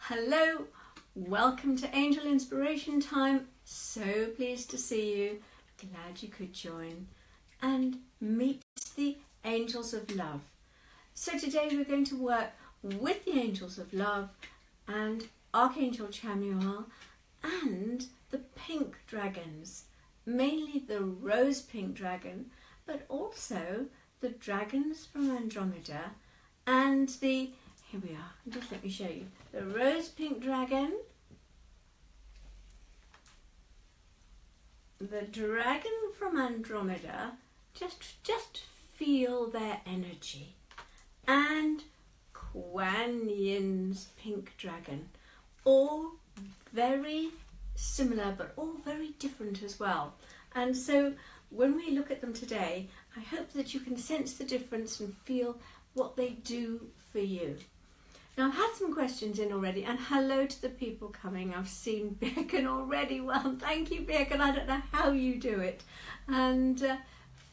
Hello, welcome to Angel Inspiration Time. So pleased to see you. Glad you could join and meet the Angels of Love. So today we're going to work with the Angels of Love and Archangel Chamuel and the pink dragons, mainly the rose pink dragon, but also the dragons from Andromeda and the, here we are, just let me show you, the rose pink dragon, the dragon from Andromeda, just feel their energy, and Quan Yin's pink dragon, all very similar but all very different as well. And so when we look at them today, I hope that you can sense the difference and feel what they do for you. Now, I've had some questions in already, and hello to the people coming. I've seen Birken already. Well, thank you, Birken. I don't know how you do it. And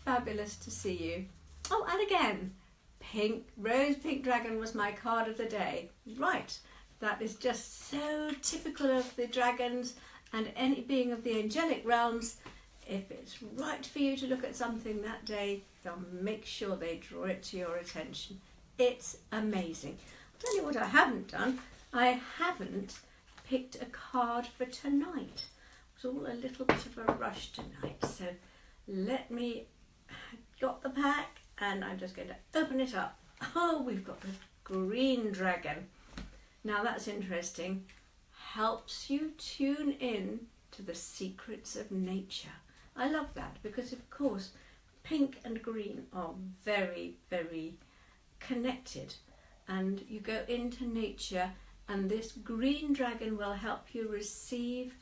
fabulous to see you. Oh, and again, pink, rose pink dragon was my card of the day. Right, that is just so typical of the dragons and any being of the angelic realms. If it's right for you to look at something that day, they'll make sure they draw it to your attention. It's amazing. I'll tell you what I haven't done. I haven't picked a card for tonight. It's all a little bit of a rush tonight. So let me, got the pack and I'm just going to open it up. Oh, we've got the green dragon. Now that's interesting. Helps you tune in to the secrets of nature. I love that because, of course, pink and green are very, very connected. And you go into nature and this green dragon will help you receive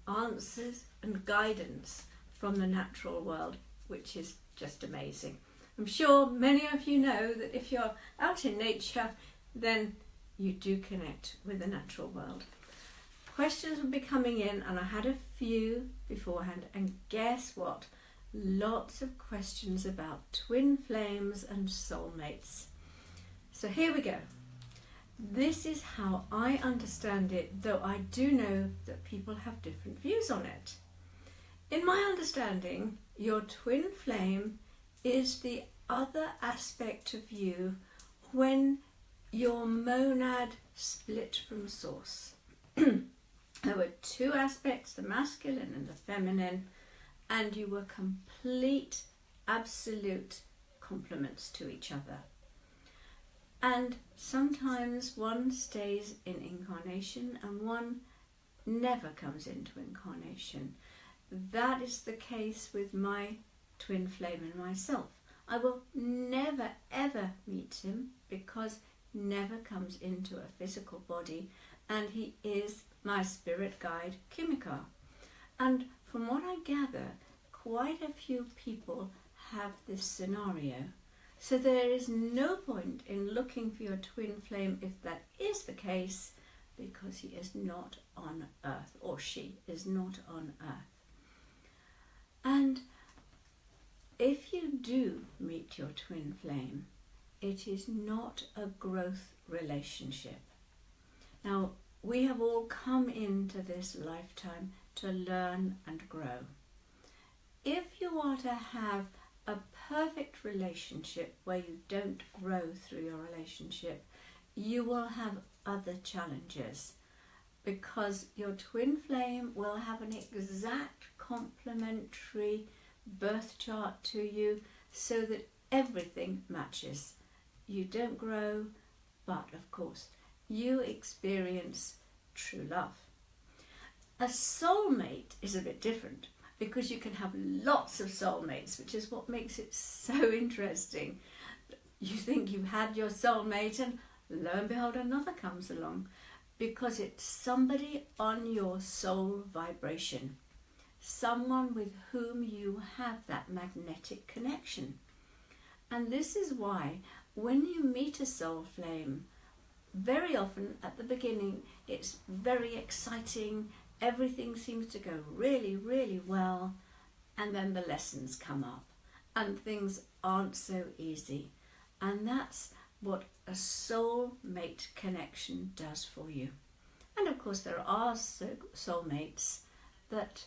answers and guidance from the natural world, which is just amazing. I'm sure many of you know that if you're out in nature, then you do connect with the natural world. Questions will be coming in, and I had a few beforehand, and guess what? Lots of questions about twin flames and soulmates. So here we go. This is how I understand it, though I do know that people have different views on it. In my understanding, your twin flame is the other aspect of you when your monad split from source. There were two aspects, the masculine and the feminine, and you were complete, absolute complements to each other. And sometimes one stays in incarnation and one never comes into incarnation. That is the case with my twin flame and myself. I will never ever meet him because he never comes into a physical body, and he is my spirit guide, Kimika. And from what I gather, quite a few people have this scenario. So there is no point in looking for your twin flame if that is the case, because he is not on earth, or she is not on earth. And if you do meet your twin flame, it is not a growth relationship. Now, we have all come into this lifetime to learn and grow. If you are to have a perfect relationship where you don't grow through your relationship, you will have other challenges, because your twin flame will have an exact complementary birth chart to you so that everything matches. You don't grow, but of course you experience true love. A soulmate is a bit different, because you can have lots of soulmates, which is what makes it so interesting. You think you've had your soulmate and lo and behold another comes along, because it's somebody on your soul vibration, someone with whom you have that magnetic connection. And this is why when you meet a soul flame, very often at the beginning it's very exciting, everything seems to go really, really well, and then the lessons come up and things aren't so easy. And that's what a soulmate connection does for you. course, there are soulmates that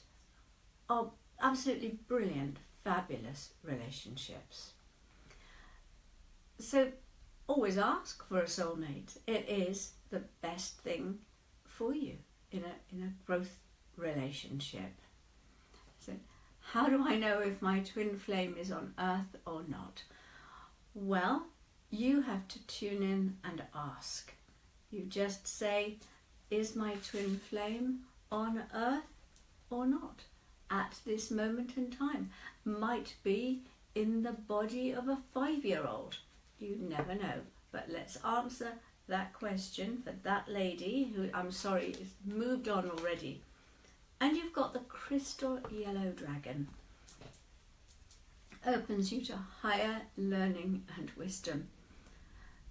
are absolutely brilliant, fabulous relationships. So always ask for a soulmate. It is the best thing for you in a growth relationship. So how do I know if my twin flame is on earth or not? Well, you have to tune in and ask. You just say, is my twin flame on earth or not at this moment in time? Might be in the body of a 5-year-old. You never know. But let's answer that question for that lady who, I'm sorry, is moved on already. And you've got the crystal yellow dragon. Opens you to higher learning and wisdom.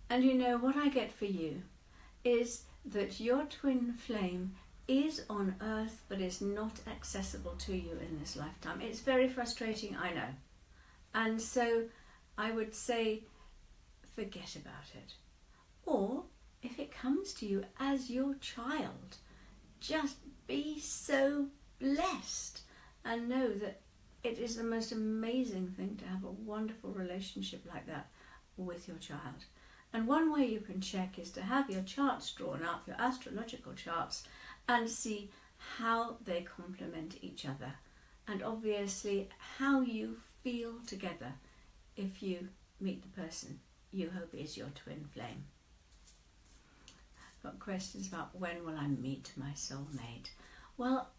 And you know what I get for you is that your twin flame is on earth but is not accessible to you in this lifetime. It's very frustrating, I know. And so I would say forget about it. Or if it comes to you as your child, just be so blessed and know that it is the most amazing thing to have a wonderful relationship like that with your child. And one way you can check is to have your charts drawn up, your astrological charts, and see how they complement each other. And obviously how you feel together if you meet the person you hope is your twin flame. Got questions about when will I meet my soulmate? Well,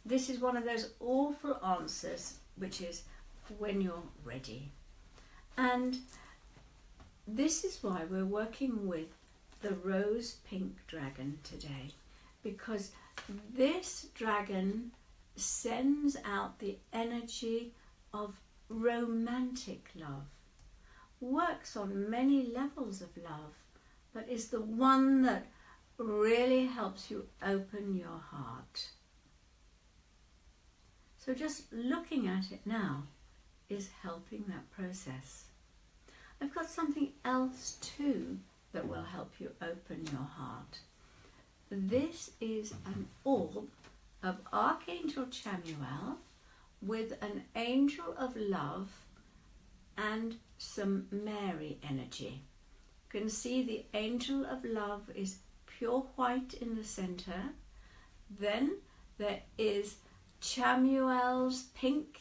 this is one of those awful answers, which is when you're ready. And this is why we're working with the rose pink dragon today, because this dragon sends out the energy of romantic love, works on many levels of love, but is the one that really helps you open your heart. So just looking at it now is helping that process. I've got something else too that will help you open your heart. This is an orb of Archangel Chamuel with an angel of love and some Mary energy. You can see the angel of love is pure white in the center. Then there is Chamuel's pink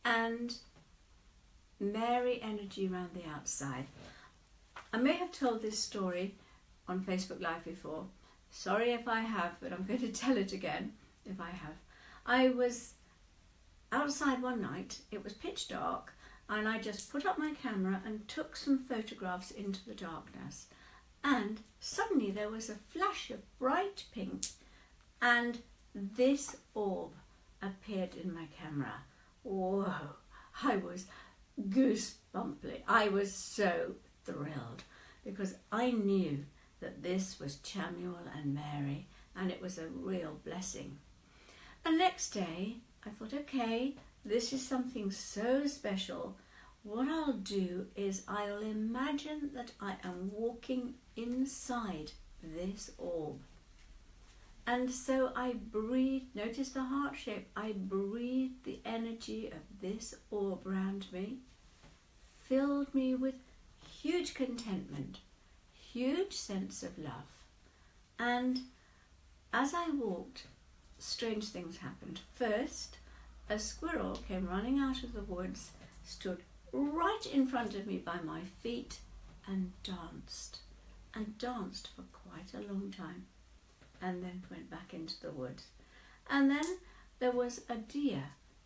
and Mary energy around the outside. I may have told this story on Facebook Live before. Sorry if I have, but I'm going to tell it again if I have. I was outside one night, it was pitch dark, and I just put up my camera and took some photographs into the darkness. And suddenly there was a flash of bright pink, and this orb appeared in my camera. Whoa, I was goosebumply. I was so thrilled because I knew that this was Chamuel and Mary, and it was a real blessing. And next day I thought, okay, this is something so special. What I'll do is I'll imagine that I am walking inside this orb. And so I breathed, notice the heart shape, I breathed the energy of this orb around me, filled me with huge contentment, huge sense of love. And as I walked, strange things happened. First, a squirrel came running out of the woods, stood right in front of me by my feet and danced for quite a long time, and then went back into the woods. And then there was a deer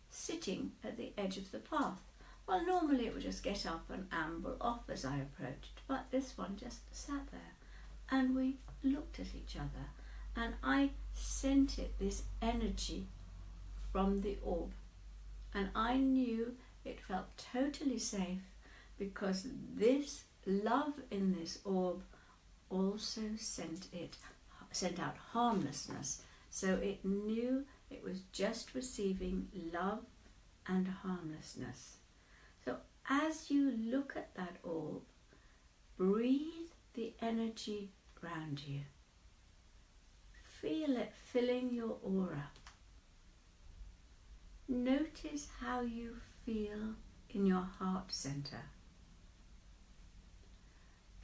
sitting at the edge of the path. Well, normally it would just get up and amble off as I approached, but this one just sat there, and we looked at each other, and I sent it this energy from the orb, and I knew it felt totally safe because this love in this orb also sent out harmlessness, so it knew it was just receiving love and harmlessness. So as you look at that orb, breathe the energy around you. feel it filling your aura. Notice how you feel in your heart center.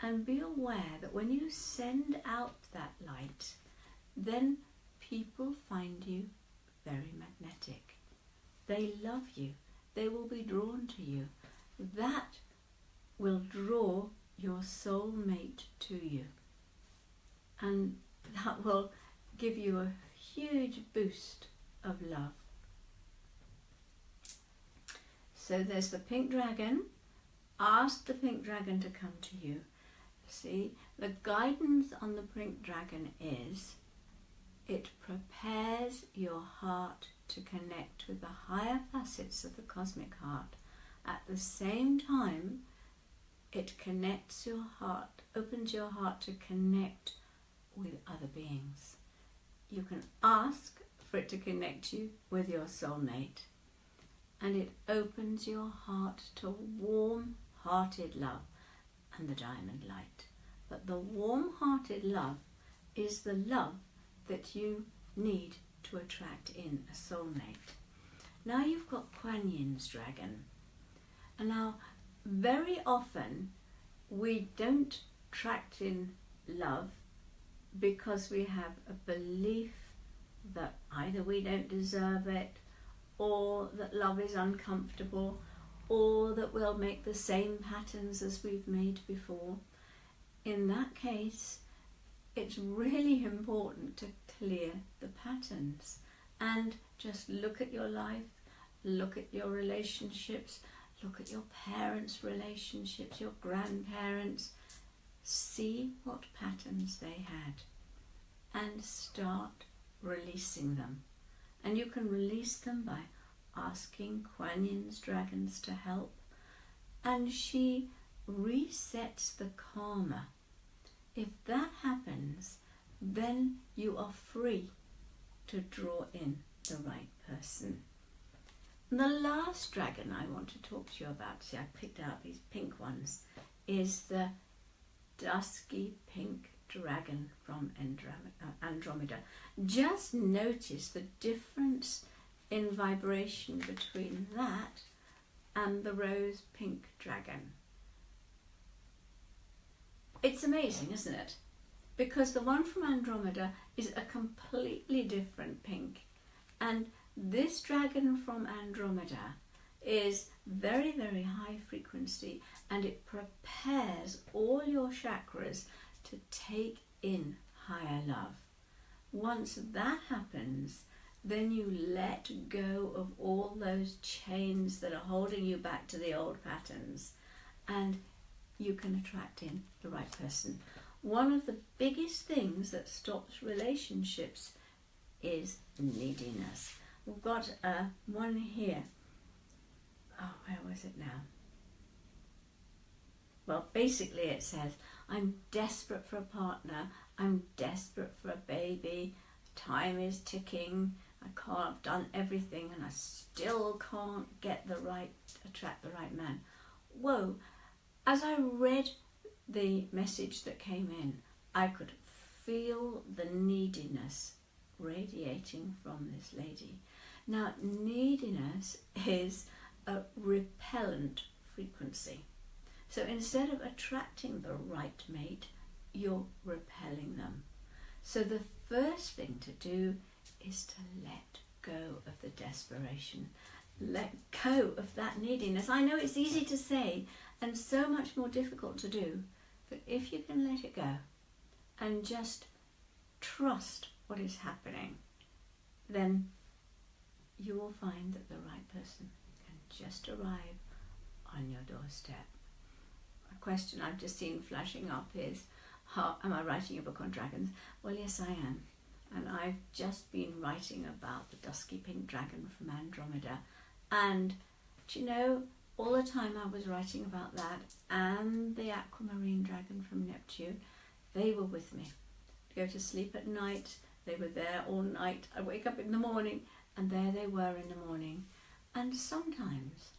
And be aware that when you send out that light, then people find you very magnetic. They love you. They will be drawn to you. That will draw your soulmate to you. And that will give you a huge boost of love. So there's the pink dragon. Ask the pink dragon to come to you. See, the guidance on the pink dragon is it prepares your heart to connect with the higher facets of the cosmic heart. At the same time, it connects your heart, opens your heart to connect with other beings. You can ask for it to connect you with your soulmate, and it opens your heart to warm-hearted love and the diamond light. But the warm-hearted love is the love that you need to attract in a soulmate. Now you've got Quan Yin's dragon. And now very often we don't attract in love because we have a belief that either we don't deserve it, or that love is uncomfortable, or that we'll make the same patterns as we've made before. In that case, it's really important to clear the patterns and just look at your life, look at your relationships, look at your parents' relationships, your grandparents, see what patterns they had and start releasing them. And you can release them by asking Quan Yin's dragons to help, and she resets the karma. If that happens, then you are free to draw in the right person. And the last dragon I want to talk to you about, see, I picked out these pink ones, is the dusky pink dragon from Andromeda. Just notice the difference in vibration between that and the rose pink dragon. It's amazing, isn't it? Because the one from Andromeda is a completely different pink, and this dragon from Andromeda is very, very high frequency, and it prepares all your chakras to take in higher love. Once that happens, then you let go of all those chains that are holding you back to the old patterns, and you can attract in the right person. One of the biggest things that stops relationships is neediness. We've got one here. Oh, where was it now? Well, basically it says, I'm desperate for a partner, I'm desperate for a baby, time is ticking, I've done everything and I still can't attract the right man. Whoa, as I read the message that came in, I could feel the neediness radiating from this lady. Now, neediness is a repellent frequency. So instead of attracting the right mate, you're repelling them. So the first thing to do is to let go of the desperation. Let go of that neediness. I know it's easy to say and so much more difficult to do, but if you can let it go and just trust what is happening, then you will find that the right person can just arrive on your doorstep. A question I've just seen flashing up is, am I writing a book on dragons? Well, yes, I am. And I've just been writing about the dusky pink dragon from Andromeda. And, do you know, all the time I was writing about that and the Aquamarine Dragon from Neptune, they were with me. I go to sleep at night, they were there all night. I wake up in the morning and there they were in the morning. And sometimes,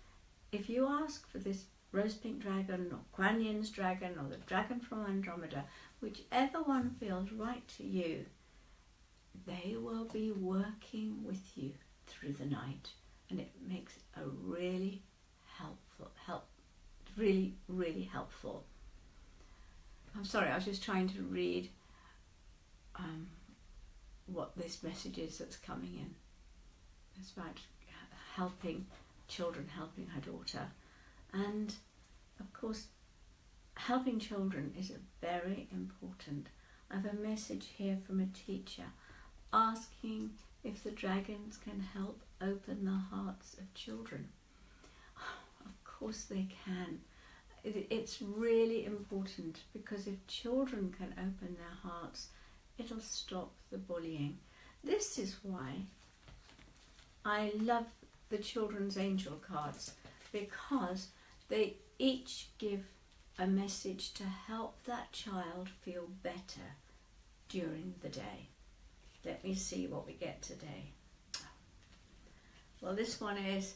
if you ask for this rose pink dragon or Quan Yin's dragon or the dragon from Andromeda, whichever one feels right to you, they will be working with you through the night, and it makes a really really helpful. I'm sorry, I was just trying to read what this message is that's coming in. It's about helping children, helping her daughter, and of course helping children is very important. I have a message here from a teacher asking if the dragons can help open the hearts of children. Of course they can. It's really important, because if children can open their hearts, it'll stop the bullying. This is why I love the children's angel cards, because they each give a message to help that child feel better during the day. Let me see what we get today. Well, this one is,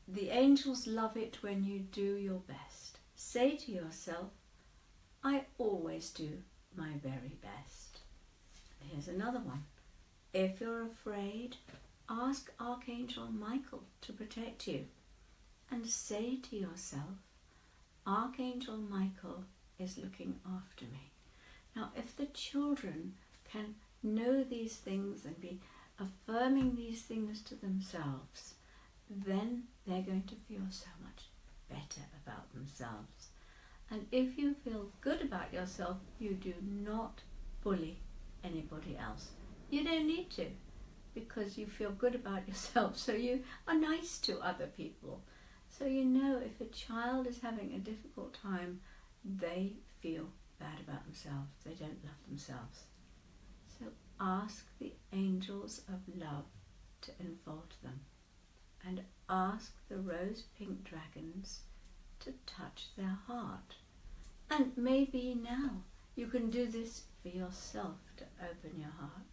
the angels love it when you do your best. Say to yourself, I always do my very best. Here's another one. If you're afraid, ask Archangel Michael to protect you. And say to yourself, Archangel Michael is looking after me. Now, if the children can know these things and be affirming these things to themselves, then they're going to feel so much better about themselves. And if you feel good about yourself, you do not bully anybody else. You don't need to, because you feel good about yourself, so you are nice to other people. So you know, if a child is having a difficult time, they feel bad about themselves. They don't love themselves. So ask the angels of love to enfold them, and ask the rose pink dragons to touch their heart. And maybe now you can do this for yourself, to open your heart.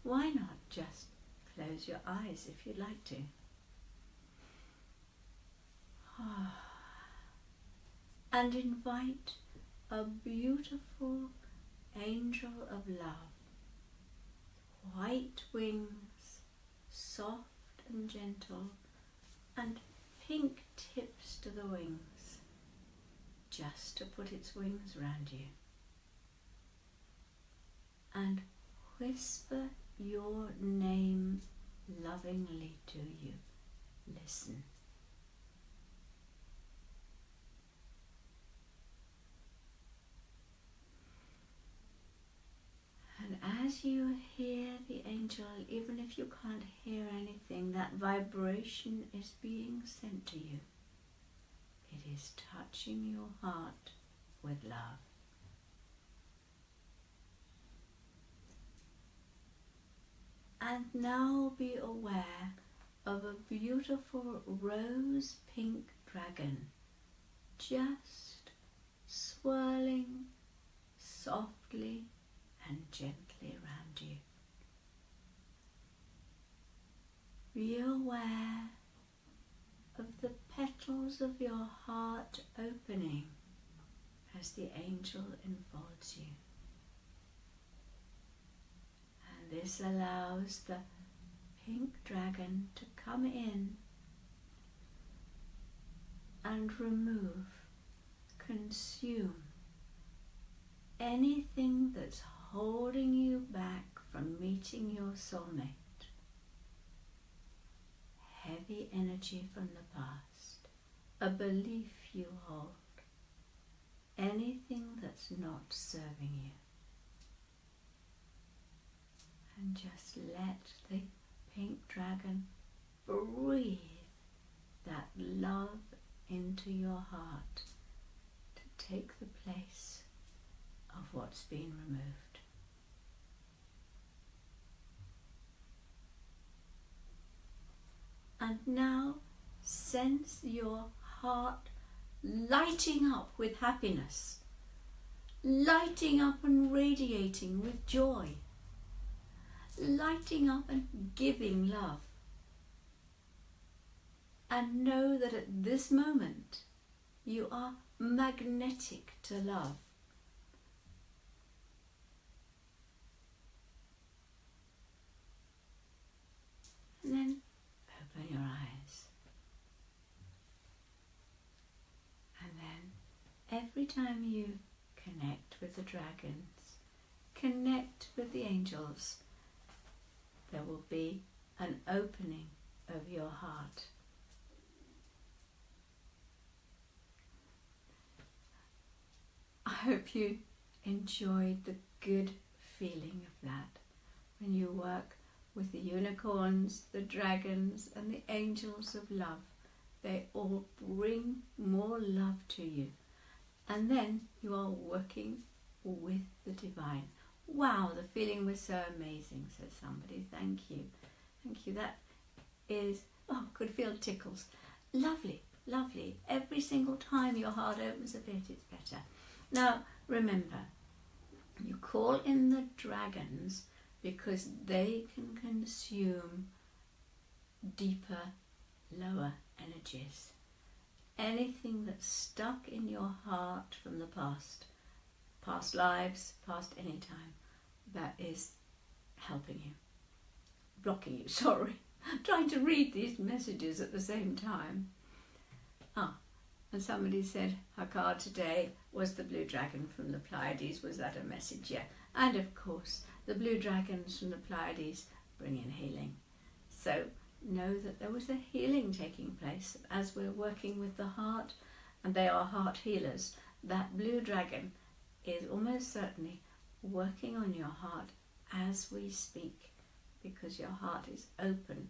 Why not just close your eyes if you'd like to? And invite a beautiful angel of love, white wings, soft and gentle, and pink tips to the wings, just to put its wings around you, and whisper your name lovingly to you. Listen. And as you hear the angel, even if you can't hear anything, that vibration is being sent to you. It is touching your heart with love. And now be aware of a beautiful rose pink dragon just swirling softly and gently around you. Be aware of the petals of your heart opening as the angel enfolds you. And this allows the pink dragon to come in and remove, consume anything that's holding you back from meeting your soulmate. Heavy energy from the past, a belief you hold, anything that's not serving you. And just let the pink dragon breathe that love into your heart to take the place of what's been removed. And now sense your heart lighting up with happiness, lighting up and radiating with joy, lighting up and giving love. And know that at this moment you are magnetic to love. time you connect with the dragons, connect with the angels, there will be an opening of your heart. I hope you enjoyed the good feeling of that when you work with the unicorns, the dragons and the angels of love. They all bring more love to you. And then you are working with the divine. Wow, the feeling was so amazing, says somebody. Thank you. Thank you. That is, could feel tickles. Lovely, lovely. Every single time your heart opens a bit, it's better. Now, remember, you call in the dragons because they can consume deeper, lower energies. Anything that's stuck in your heart from the past lives, past any time, that is helping you, blocking you, sorry. I'm trying to read these messages at the same time. And somebody said her card today was the blue dragon from the Pleiades. Was that a message? Yeah. And of course, the blue dragons from the Pleiades bring in healing. So know that there was a healing taking place as we're working with the heart, and they are heart healers. That blue dragon is almost certainly working on your heart as we speak, because your heart is open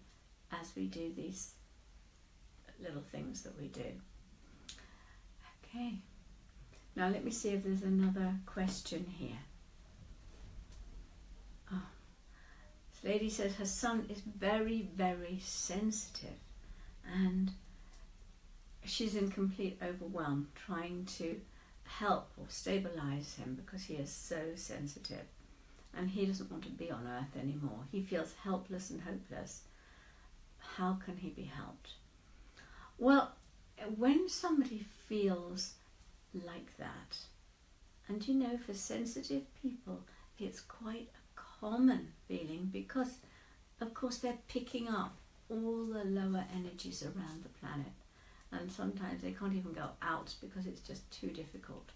as we do these little things that we do. Okay, now let me see if there's another question here. This lady says her son is very, very sensitive and she's in complete overwhelm trying to help or stabilize him because he is so sensitive and he doesn't want to be on earth anymore. He feels helpless and hopeless. How can he be helped? Well, when somebody feels like that, and you know, for sensitive people it's quite a common feeling because of course they're picking up all the lower energies around the planet, and sometimes they can't even go out because it's just too difficult.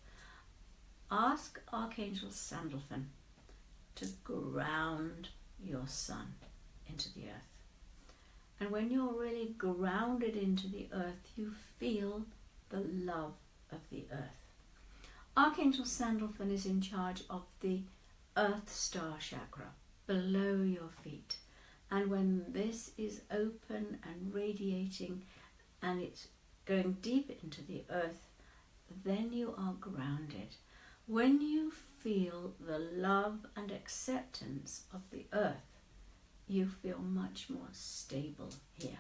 Ask Archangel Sandalphon to ground your son into the earth. And when you're really grounded into the earth, you feel the love of the earth. Archangel Sandalphon is in charge of the Earth Star chakra below your feet. And when this is open and radiating and it's going deep into the earth, then you are grounded. When you feel the love and acceptance of the earth, you feel much more stable here.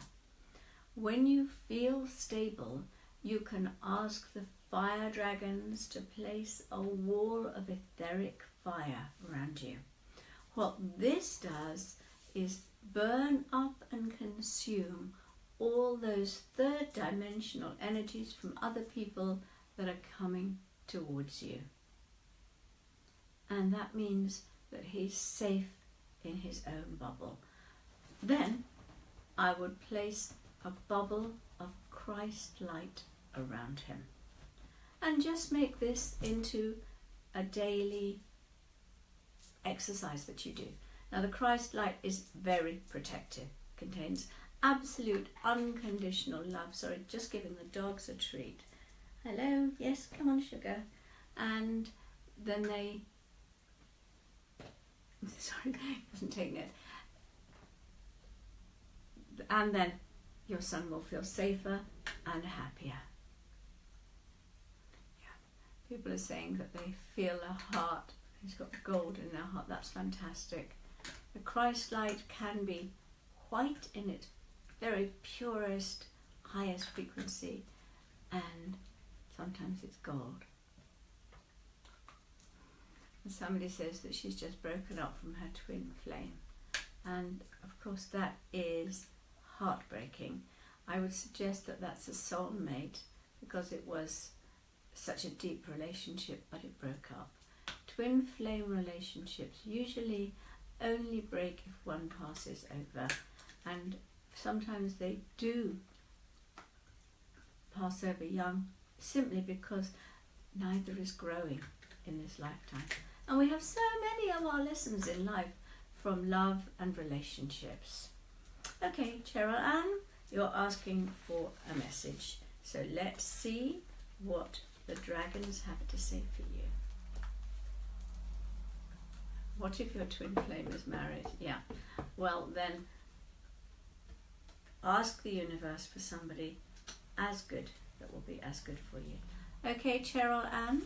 When you feel stable, you can ask the fire dragons to place a wall of etheric fire around you. What this does is burn up and consume all those third dimensional energies from other people that are coming towards you. And that means that he's safe in his own bubble. Then I would place a bubble of Christ light around him. And just make this into a daily exercise that you do. Now the Christ light is very protective, contains absolute unconditional love. Sorry, just giving the dogs a treat. Hello, yes, come on sugar. And then they, sorry, wasn't taking it. And then your son will feel safer and happier. Yeah. People are saying that they feel a heart, he's got gold in their heart. That's fantastic. The Christ light can be white in its very purest, highest frequency, and sometimes it's gold. And somebody says that she's just broken up from her twin flame, and of course that is heartbreaking. I would suggest that that's a soulmate because it was such a deep relationship, but it broke up. Twin flame relationships usually only break if one passes over, and sometimes they do pass over young simply because neither is growing in this lifetime. And we have so many of our lessons in life from love and relationships. Okay, Cheryl Ann, you're asking for a message. So let's see what the dragons have to say for you. What if your twin flame is married? Yeah. Well, then ask the universe for somebody as good that will be as good for you. Okay, Cheryl Ann.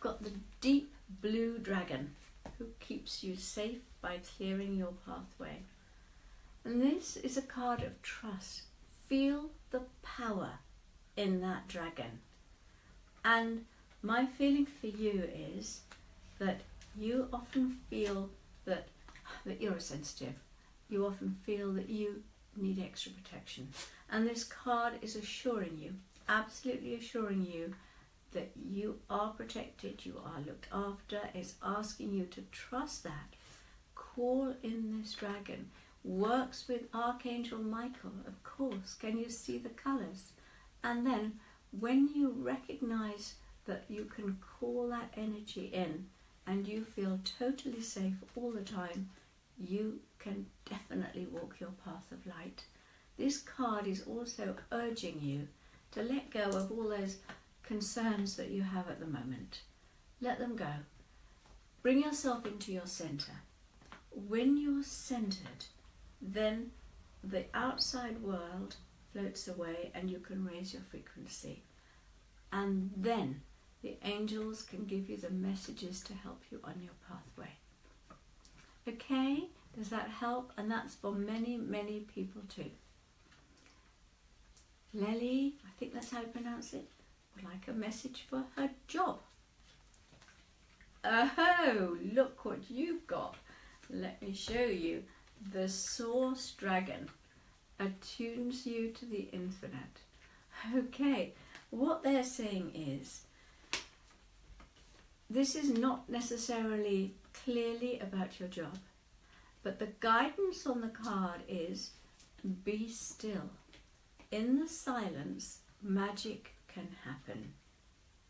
Got the deep blue dragon who keeps you safe by clearing your pathway. And this is a card of trust. Feel the power in that dragon. And my feeling for you is that you often feel that you're sensitive. You often feel that you need extra protection. And this card is assuring you, absolutely assuring you, that you are protected, you are looked after. It's asking you to trust that. Call in this dragon. Works with Archangel Michael, of course. Can you see the colours? And then when you recognise that you can call that energy in and you feel totally safe all the time, you can definitely walk your path of light. This card is also urging you to let go of all those concerns that you have at the moment. Let them go. Bring yourself into your centre. When you're centred, then the outside world floats away and you can raise your frequency. And then the angels can give you the messages to help you on your pathway. Okay, does that help? And that's for many, many people too. Lely, I think that's how you pronounce it, would like a message for her job. Oh, look what you've got. Let me show you. The Source Dragon attunes you to the infinite. Okay, what they're saying is, this is not necessarily clearly about your job, but the guidance on the card is be still. In the silence, magic can happen.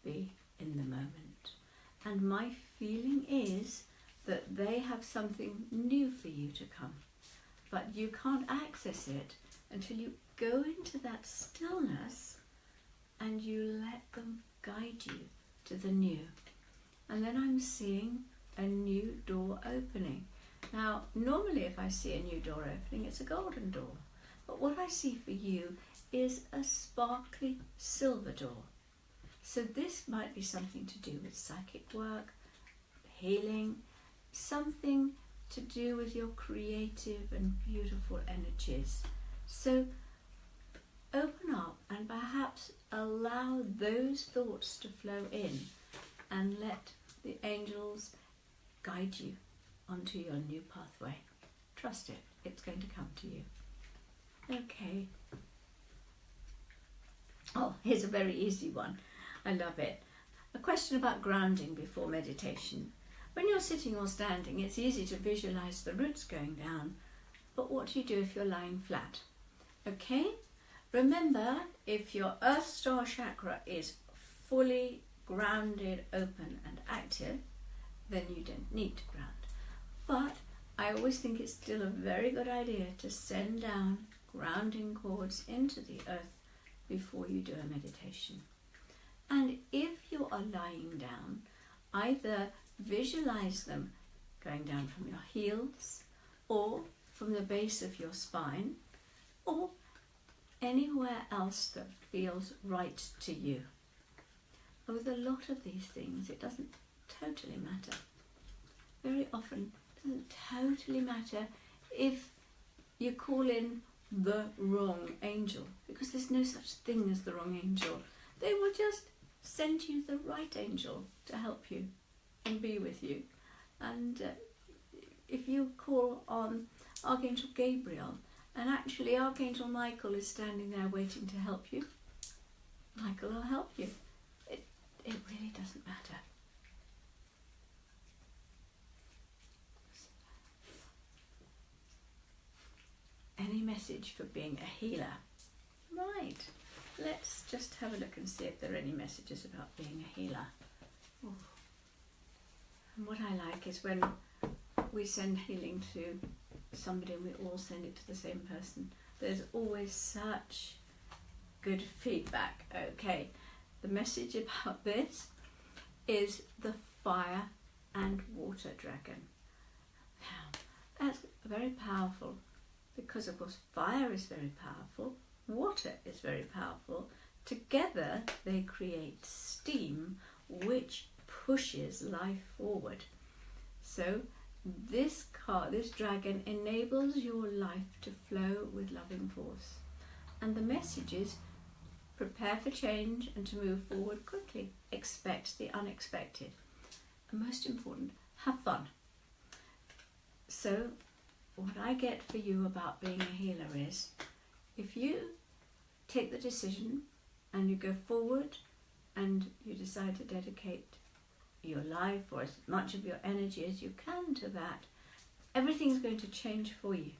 Be in the moment. And my feeling is that they have something new for you to come, but you can't access it until you go into that stillness and you let them guide you to the new. And then I'm seeing a new door opening. Now, normally if I see a new door opening, it's a golden door. But what I see for you is a sparkly silver door. So this might be something to do with psychic work, healing, something to do with your creative and beautiful energies. So open up and perhaps allow those thoughts to flow in and let the angels guide you onto your new pathway. Trust it, it's going to come to you. Okay. Oh, here's a very easy one. I love it. A question about grounding before meditation. When you're sitting or standing, it's easy to visualize the roots going down, but what do you do if you're lying flat? Okay? Remember, if your Earth Star chakra is fully grounded, open and active, then you don't need to ground. But I always think it's still a very good idea to send down grounding cords into the earth before you do a meditation. And if you are lying down, either visualize them going down from your heels or from the base of your spine or anywhere else that feels right to you. With a lot of these things, it doesn't totally matter. Very often, it doesn't totally matter if you call in the wrong angel, because there's no such thing as the wrong angel. They will just send you the right angel to help you and be with you. And if you call on Archangel Gabriel, and actually Archangel Michael is standing there waiting to help you, Michael will help you. It really doesn't matter. Any message for being a healer? Right. let's just have a look and see if there are any messages about being a healer. Ooh. And what I like is when we send healing to somebody and we all send it to the same person, there's always such good feedback. Okay, the message about this is the fire and water dragon. Now, that's very powerful because, of course, fire is very powerful, water is very powerful. Together they create steam which pushes life forward. So this dragon enables your life to flow with loving force. And the message is prepare for change and to move forward quickly. Expect the unexpected. And most important, have fun. So what I get for you about being a healer is, if you take the decision and you go forward and you decide to dedicate your life or as much of your energy as you can to that, everything's going to change for you.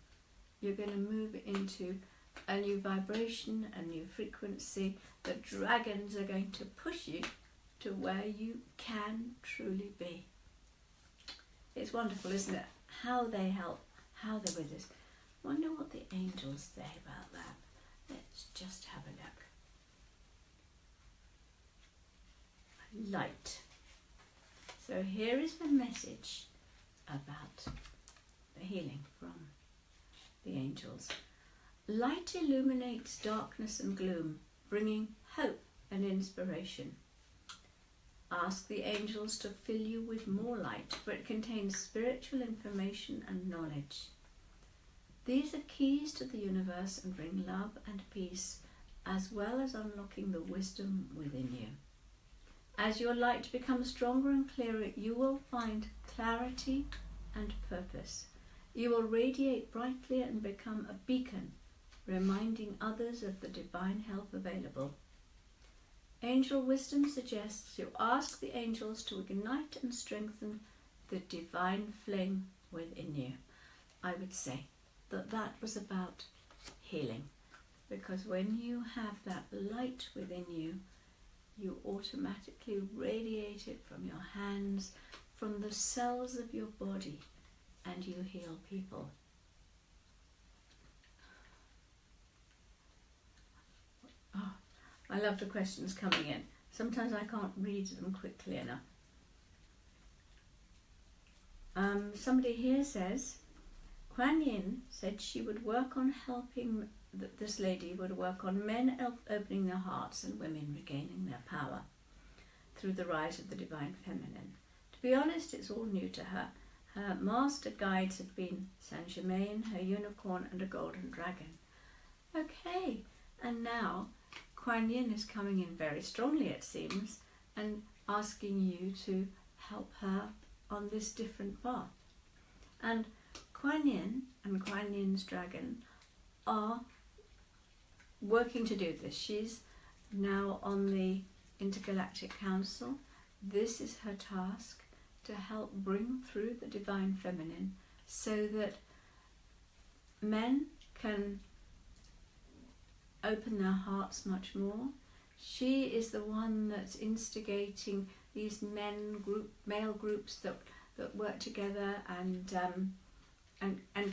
You're going to move into a new vibration, a new frequency. The dragons are going to push you to where you can truly be. It's wonderful, isn't it? How they help, how they're with us. Wonder what the angels say about that. Let's just have a look. Light. So here is the message about the healing from the angels. Light illuminates darkness and gloom, bringing hope and inspiration. Ask the angels to fill you with more light, for it contains spiritual information and knowledge. These are keys to the universe and bring love and peace, as well as unlocking the wisdom within you. As your light becomes stronger and clearer, you will find clarity and purpose. You will radiate brightly and become a beacon, reminding others of the divine help available. Angel wisdom suggests you ask the angels to ignite and strengthen the divine flame within you. I would say that that was about healing, because when you have that light within you, you automatically radiate it from your hands, from the cells of your body, and you heal people. Oh, I love the questions coming in. Sometimes I can't read them quickly enough. Somebody here says, Quan Yin said she would work on helping, this lady would work on men opening their hearts and women regaining their power through the rise of the divine feminine. To be honest, it's all new to her. Her master guides have been Saint Germain, her unicorn, and a golden dragon. Okay, and now Quan Yin is coming in very strongly, it seems, and asking you to help her on this different path. And Quan Yin and Quan Yin's dragon are working to do this. She's now on the Intergalactic Council. This is her task, to help bring through the divine feminine so that men can open their hearts much more. She is the one that's instigating these male groups that work together and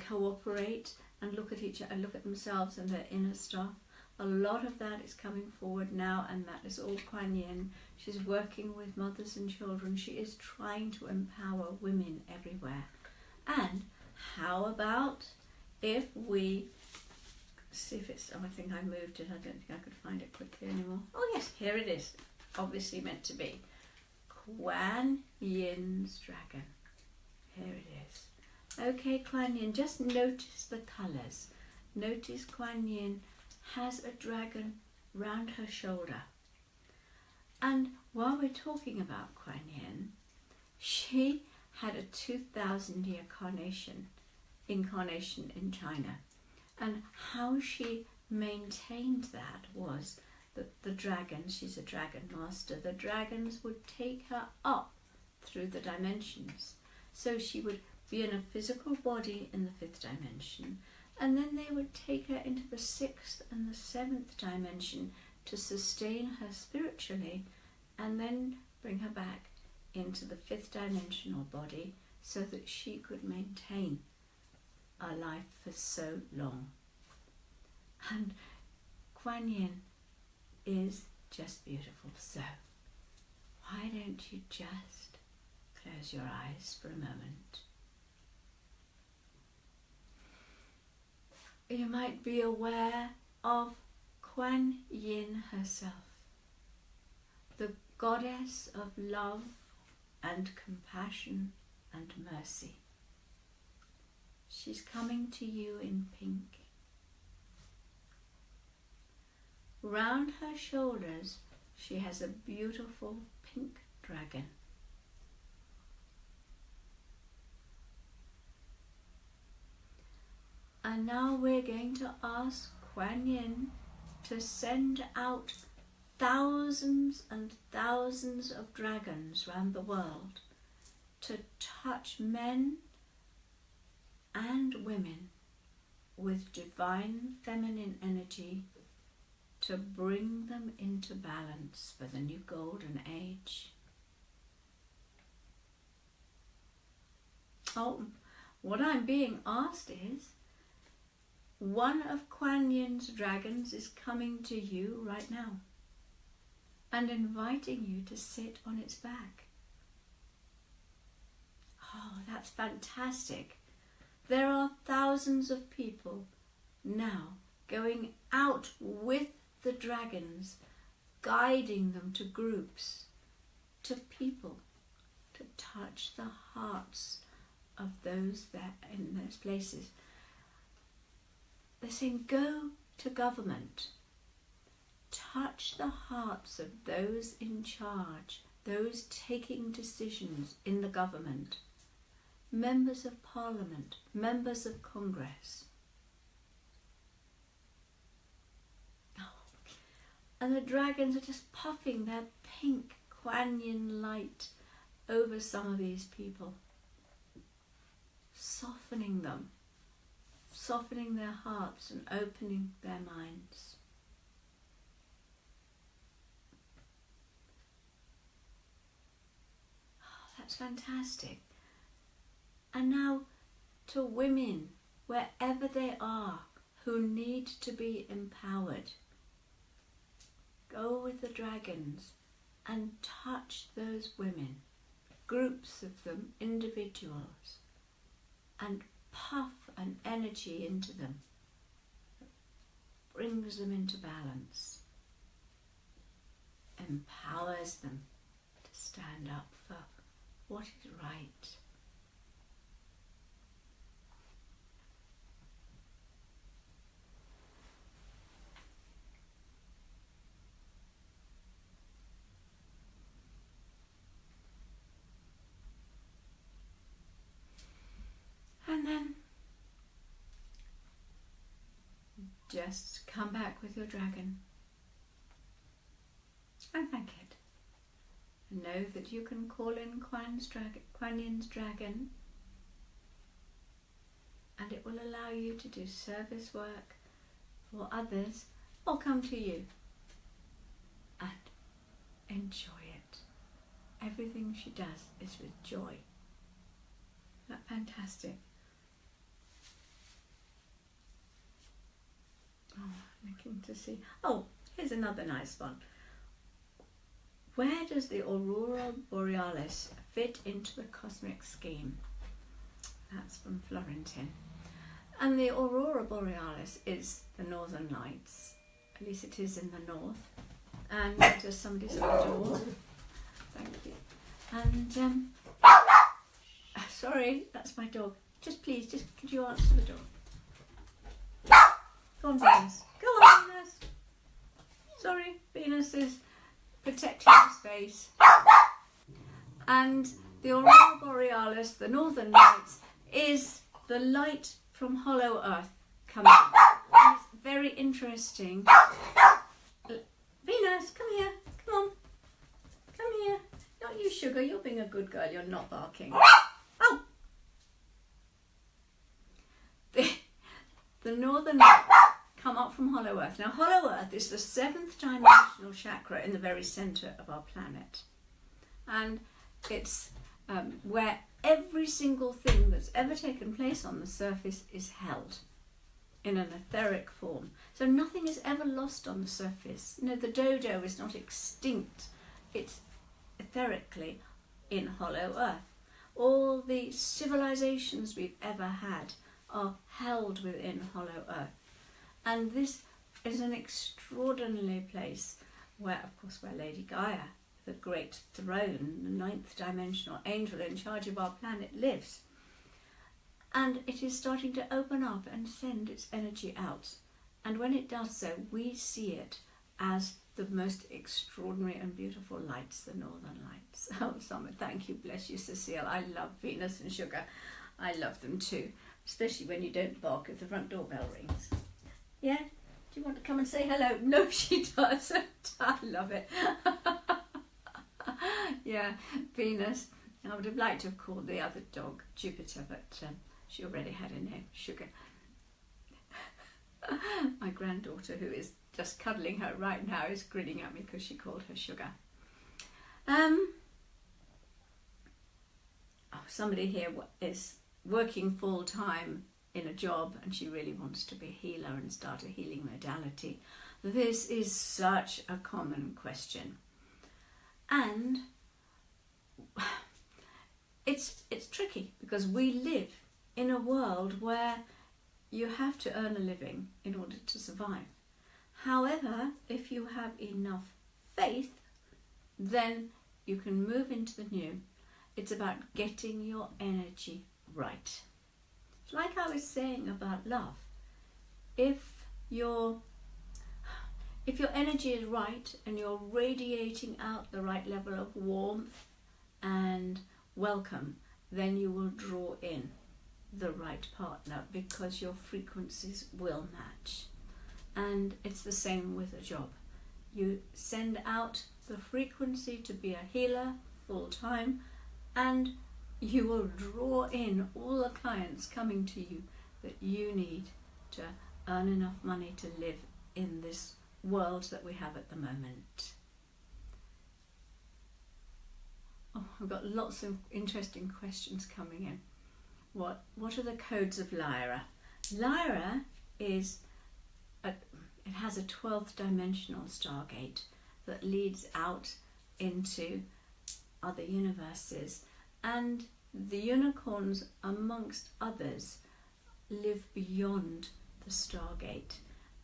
cooperate and look at each other and look at themselves and their inner stuff. A lot of that is coming forward now, and that is all Quan Yin. She's working with mothers and children. She is trying to empower women everywhere. And how about if we see if it's, oh, I think I moved it. I don't think I could find it quickly anymore. Oh yes, here it is. Obviously meant to be. Quan Yin's dragon. Here it is. Okay, Quan Yin, just notice the colours. Notice Quan Yin has a dragon round her shoulder. And while we're talking about Quan Yin, she had a 2,000-year incarnation in China. And how she maintained that was that the dragons, she's a dragon master, the dragons would take her up through the dimensions. So she would be in a physical body in the 5th dimension, and then they would take her into the 6th and the 7th dimension to sustain her spiritually and then bring her back into the fifth dimensional body so that she could maintain a life for so long. And Quan Yin is just beautiful. So why don't you just close your eyes for a moment? You might be aware of Quan Yin herself, the goddess of love and compassion and mercy. She's coming to you in pink. Round her shoulders, she has a beautiful pink dragon. And now we're going to ask Quan Yin to send out thousands and thousands of dragons round the world to touch men and women with divine feminine energy to bring them into balance for the new golden age. Oh, what I'm being asked is, one of Quan Yin's dragons is coming to you right now and inviting you to sit on its back. Oh, that's fantastic. There are thousands of people now going out with the dragons, guiding them to groups, to people, to touch the hearts of those there in those places. They're saying, go to government, touch the hearts of those in charge, those taking decisions in the government, members of parliament, members of Congress. And the dragons are just puffing their pink Quan Yin light over some of these people, softening them, softening their hearts and opening their minds. Oh, that's fantastic. And now to women, wherever they are, who need to be empowered, go with the dragons and touch those women, groups of them, individuals, and puff an energy into them that brings them into balance, empowers them to stand up for what is right. And then just come back with your dragon and thank it. And know that you can call in Quan Yin's dragon, and it will allow you to do service work for others or come to you and enjoy it. Everything she does is with joy. Isn't that fantastic? Oh, looking to see. Oh, here's another nice one. Where does the Aurora Borealis fit into the cosmic scheme? That's from Florentin. And the Aurora Borealis is the Northern Lights. At least it is in the north. And there's somebody's at the door. Thank you. And sorry, that's my dog. Just please, could you answer the door? Go on, Venus. Go on, Venus. Sorry, Venus is protecting the space. And the Aurora Borealis, the Northern Lights, is the light from Hollow Earth coming. And it's very interesting. Venus, come here. Come on. Come here. Not you, Sugar. You're being a good girl. You're not barking. Oh! The Northern Lights come up from Hollow Earth. Now, Hollow Earth is the 7th dimensional chakra in the very centre of our planet. And it's where every single thing that's ever taken place on the surface is held in an etheric form. So nothing is ever lost on the surface. You know, the dodo is not extinct. It's etherically in Hollow Earth. All the civilizations we've ever had are held within Hollow Earth. And this is an extraordinary place where, of course, where Lady Gaia, the great throne, the 9th dimensional angel in charge of our planet, lives. And it is starting to open up and send its energy out. And when it does so, we see it as the most extraordinary and beautiful lights, the Northern Lights. Oh, Summer, thank you, bless you, Cecile. I love Venus and Sugar. I love them too, especially when you don't bark if the front doorbell rings. Yeah? Do you want to come and say hello? No, she doesn't. I love it. Yeah, Venus. I would have liked to have called the other dog Jupiter, but she already had a name, Sugar. My granddaughter, who is just cuddling her right now, is grinning at me because she called her Sugar. Somebody here is working full-time in a job and she really wants to be a healer and start a healing modality. This is such a common question. And it's tricky because we live in a world where you have to earn a living in order to survive. However, if you have enough faith, then you can move into the new. It's about getting your energy right. It's like I was saying about love. If your energy is right and you're radiating out the right level of warmth and welcome, then you will draw in the right partner because your frequencies will match. And it's the same with a job. You send out the frequency to be a healer full time, and you will draw in all the clients coming to you that you need to earn enough money to live in this world that we have at the moment. Oh, I've got lots of interesting questions coming in. What are the codes of Lyra? Lyra is it has a 12th dimensional stargate that leads out into other universes, and the unicorns, amongst others, live beyond the stargate.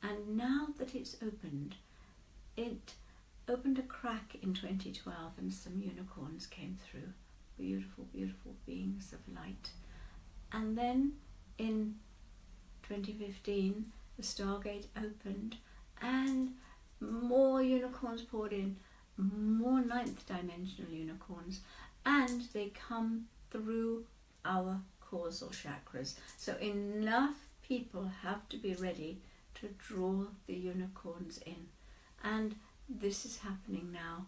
And now that it's opened, it opened a crack in 2012 and some unicorns came through. Beautiful, beautiful beings of light. And then in 2015, the stargate opened and more unicorns poured in, more 9th dimensional unicorns, and they come through our causal chakras. So enough people have to be ready to draw the unicorns in. And this is happening now.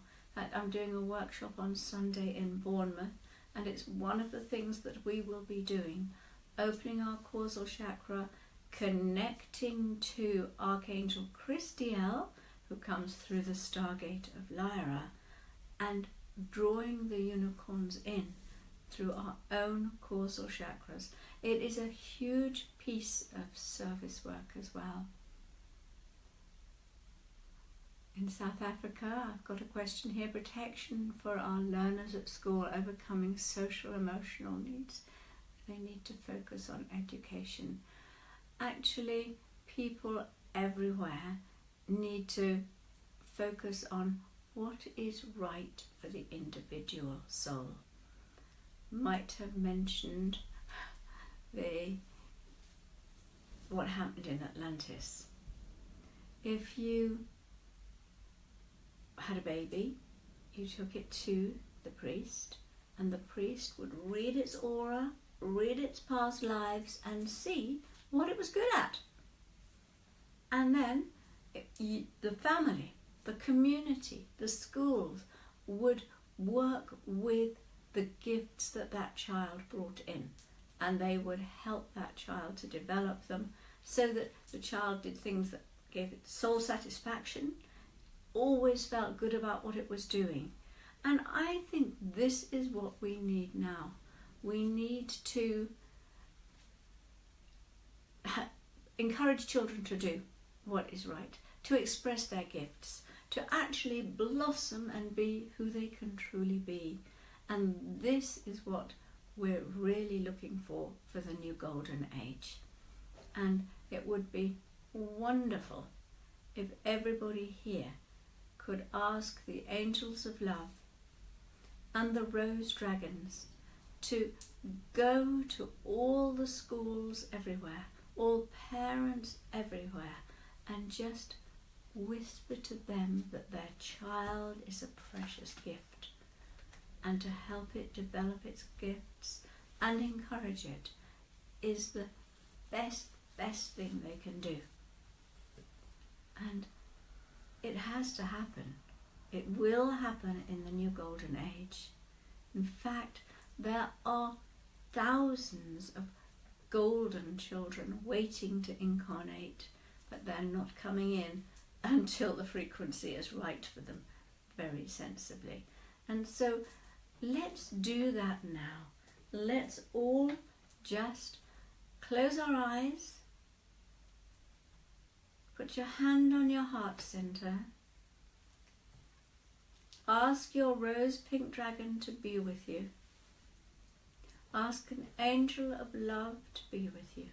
I'm doing a workshop on Sunday in Bournemouth, and it's one of the things that we will be doing, opening our causal chakra, connecting to Archangel Chamuel, who comes through the stargate of Lyra, and drawing the unicorns in through our own causal chakras. It is a huge piece of service work as well. In South Africa, I've got a question here: protection for our learners at school, overcoming social emotional needs. They need to focus on education. Actually, people everywhere need to focus on what is right for the individual soul. Might have mentioned what happened in Atlantis. If you had a baby, you took it to the priest, and the priest would read its aura, read its past lives, and see what it was good at. And then the family, the community, the schools would work with the gifts that that child brought in, and they would help that child to develop them so that the child did things that gave it soul satisfaction, always felt good about what it was doing. And I think this is what we need now. We need to encourage children to do what is right, to express their gifts, to actually blossom and be who they can truly be. And this is what we're really looking for the new golden age. And it would be wonderful if everybody here could ask the angels of love and the rose dragons to go to all the schools everywhere, all parents everywhere, and just whisper to them that their child is a precious gift, and to help it develop its gifts and encourage it is the best thing they can do. And it has to happen. It will happen in the new golden age. In fact, there are thousands of golden children waiting to incarnate, but they're not coming in until the frequency is right for them, very sensibly. And so let's do that now. Let's all just close our eyes, put your hand on your heart center, ask your rose pink dragon to be with you. Ask an angel of love to be with you.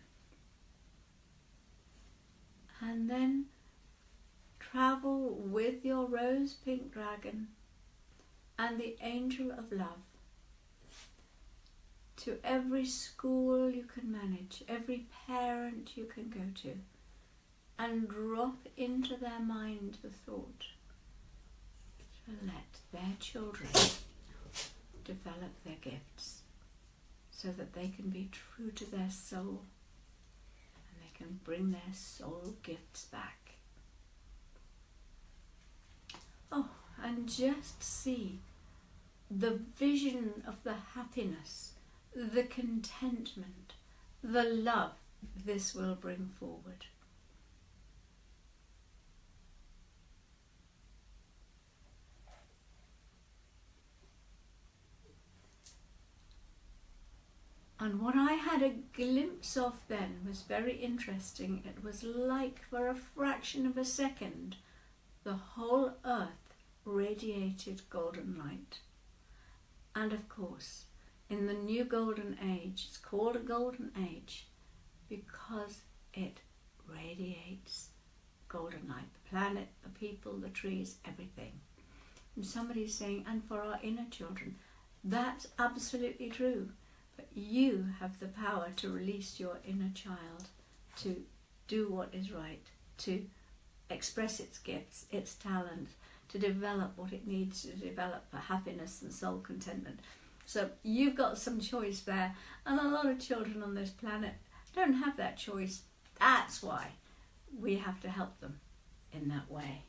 And then travel with your rose pink dragon and the angel of love to every school you can manage, every parent you can go to, and drop into their mind the thought to let their children develop their gifts, so that they can be true to their soul and they can bring their soul gifts back. Oh, and just see the vision of the happiness, the contentment, the love this will bring forward. And what I had a glimpse of then was very interesting. It was like, for a fraction of a second, the whole earth radiated golden light. And of course, in the new golden age, it's called a golden age because it radiates golden light. The planet, the people, the trees, everything. And somebody's saying, and for our inner children, that's absolutely true. But you have the power to release your inner child to do what is right, to express its gifts, its talent, to develop what it needs to develop for happiness and soul contentment. So you've got some choice there, and a lot of children on this planet don't have that choice. That's why we have to help them in that way.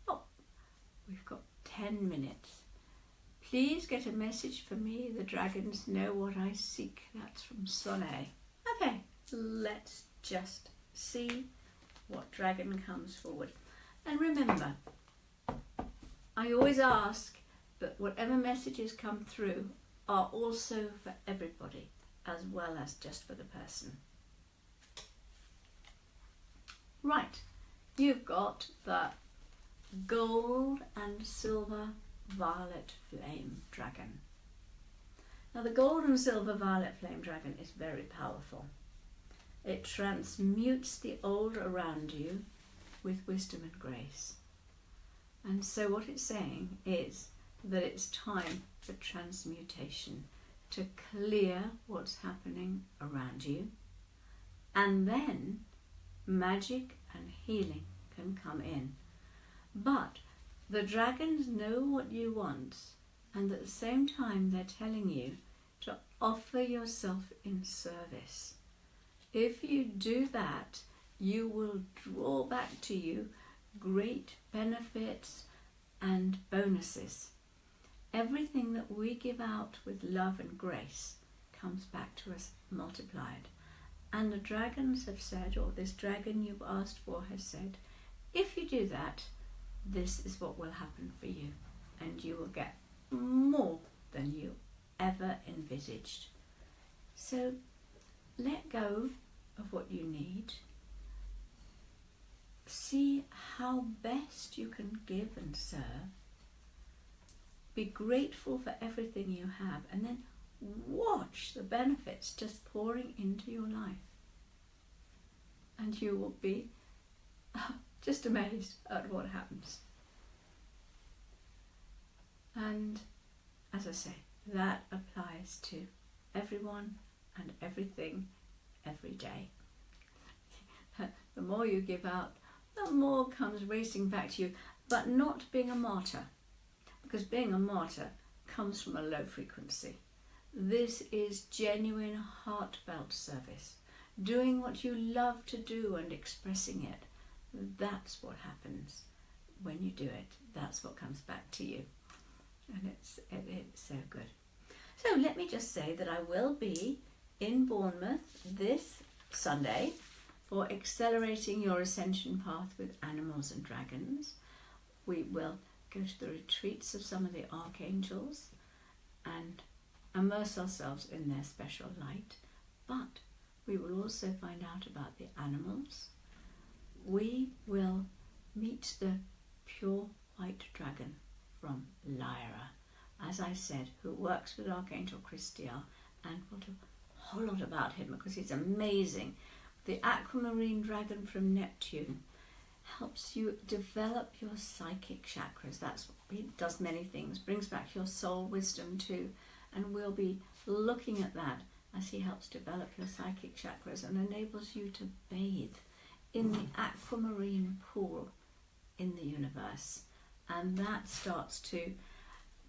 Oh, we've got 10 minutes. Please get a message for me. The dragons know what I seek. That's from Soulmate. Okay, let's just see what dragon comes forward. And remember, I always ask that whatever messages come through are also for everybody, as well as just for the person. Right, you've got the gold and silver violet flame dragon. Now the gold and silver violet flame dragon is very powerful. It transmutes the old around you with wisdom and grace. And so what it's saying is that it's time for transmutation, to clear what's happening around you, and then magic and healing can come in. But the dragons know what you want, and at the same time they're telling you to offer yourself in service. If you do that, you will draw back to you great benefits and bonuses. Everything that we give out with love and grace comes back to us multiplied. And the dragons have said, or this dragon you've asked for has said, if you do that, this is what will happen for you, and you will get more than you ever envisaged. So let go of what you need. See how best you can give and serve. Be grateful for everything you have, and then watch the benefits just pouring into your life. And you will be just amazed at what happens. And as I say, that applies to everyone and everything every day. The more you give out, the more comes racing back to you, but not being a martyr, because being a martyr comes from a low frequency. This is genuine, heartfelt service, doing what you love to do and expressing it. That's what happens when you do it. That's what comes back to you, and it's so good. So let me just say that I will be in Bournemouth this Sunday for Accelerating Your Ascension Path with Animals and Dragons. We will go to the retreats of some of the archangels and immerse ourselves in their special light, but we will also find out about the animals. We will meet the pure white dragon from Lyra, as I said, who works with Archangel Chamuel, and we'll do a whole lot about him because he's amazing. The Aquamarine Dragon from Neptune helps you develop your psychic chakras. That's what he does, many things, brings back your soul wisdom too, and we'll be looking at that as he helps develop your psychic chakras and enables you to bathe in the aquamarine pool in the universe. And that starts to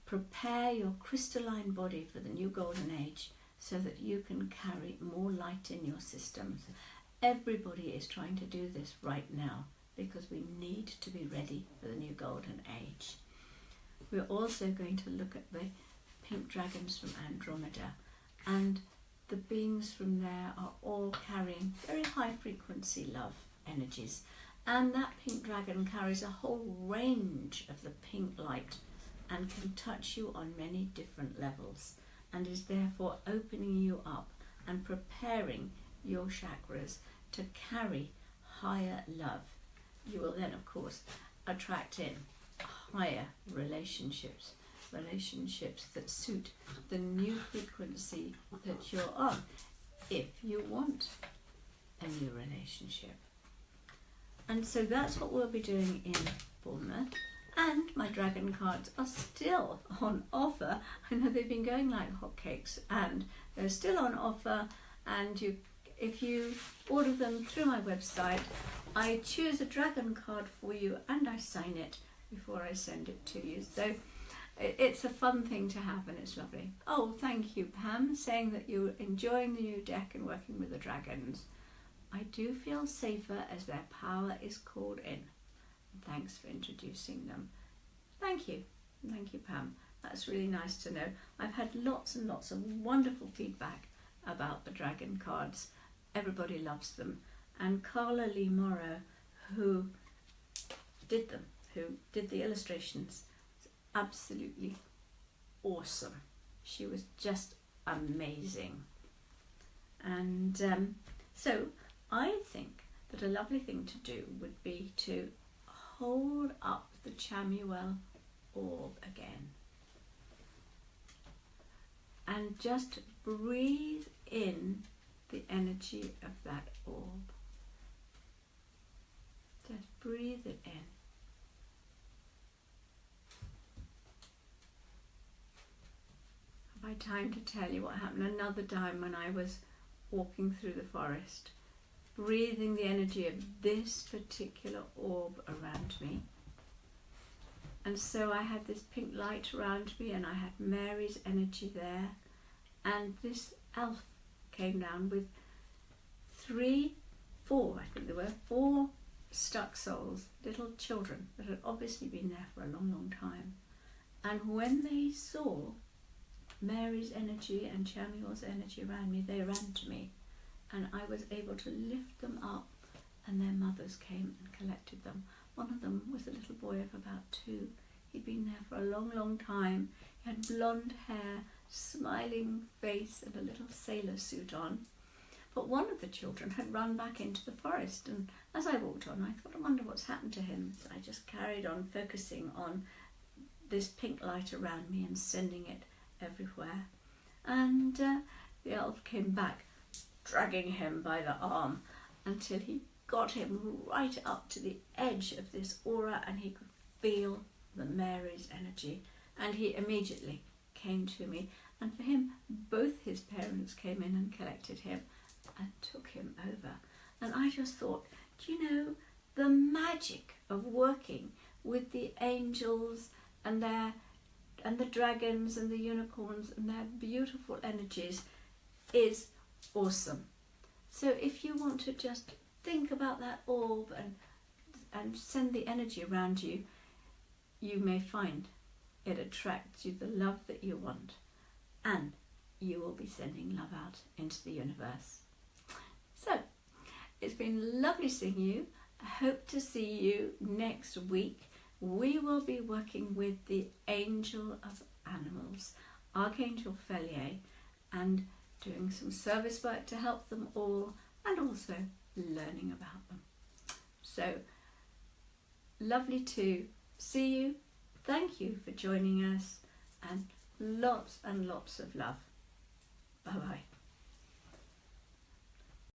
prepare your crystalline body for the new golden age so that you can carry more light in your systems. Everybody is trying to do this right now because we need to be ready for the new golden age. We're also going to look at the pink dragons from Andromeda, and the beings from there are all carrying very high frequency love energies, and that pink dragon carries a whole range of the pink light and can touch you on many different levels, and is therefore opening you up and preparing your chakras to carry higher love. You will then, of course, attract in higher relationships that suit the new frequency that you're on, if you want a new relationship. And so that's what we'll be doing in Bournemouth. And my dragon cards are still on offer. I know they've been going like hotcakes, and they're still on offer. And if you order them through my website, I choose a dragon card for you and I sign it before I send it to you. So it's a fun thing to have, and it's lovely. Oh, thank you, Pam, saying that you're enjoying the new deck and working with the dragons. I do feel safer as their power is called in. Thanks for introducing them. Thank you, Pam. That's really nice to know. I've had lots and lots of wonderful feedback about the dragon cards. Everybody loves them. And Carla Lee Morrow, who did them, who did the illustrations, was absolutely awesome. She was just amazing. And so I think that a lovely thing to do would be to hold up the Chamuel orb again and just breathe in the energy of that orb. Just breathe it in. Have I time to tell you what happened another time when I was walking through the forest, breathing the energy of this particular orb around me? And so I had this pink light around me, and I had Mary's energy there, and this elf came down with four stuck souls, little children that had obviously been there for a long, long time. And when they saw Mary's energy and Chamuel's energy around me, they ran to me and I was able to lift them up, and their mothers came and collected them. One of them was a little boy of about 2. He'd been there for a long, long time. He had blonde hair, smiling face, and a little sailor suit on. But one of the children had run back into the forest, and as I walked on, I thought, I wonder what's happened to him. So I just carried on focusing on this pink light around me and sending it everywhere. And the elf came back, dragging him by the arm until he got him right up to the edge of this aura, and he could feel the Mary's energy. And he immediately came to me, and for him, both his parents came in and collected him and took him over. And I just thought, do you know, the magic of working with the angels and the dragons and the unicorns and their beautiful energies is awesome. So if you want to just think about that orb and send the energy around you, you may find it attracts you the love that you want, and you will be sending love out into the universe. So, it's been lovely seeing you. I hope to see you next week. We will be working with the Angel of Animals, Archangel Chamuel, and doing some service work to help them all, and also learning about them. So, lovely to see you. Thank you for joining us, and lots of love. Bye-bye.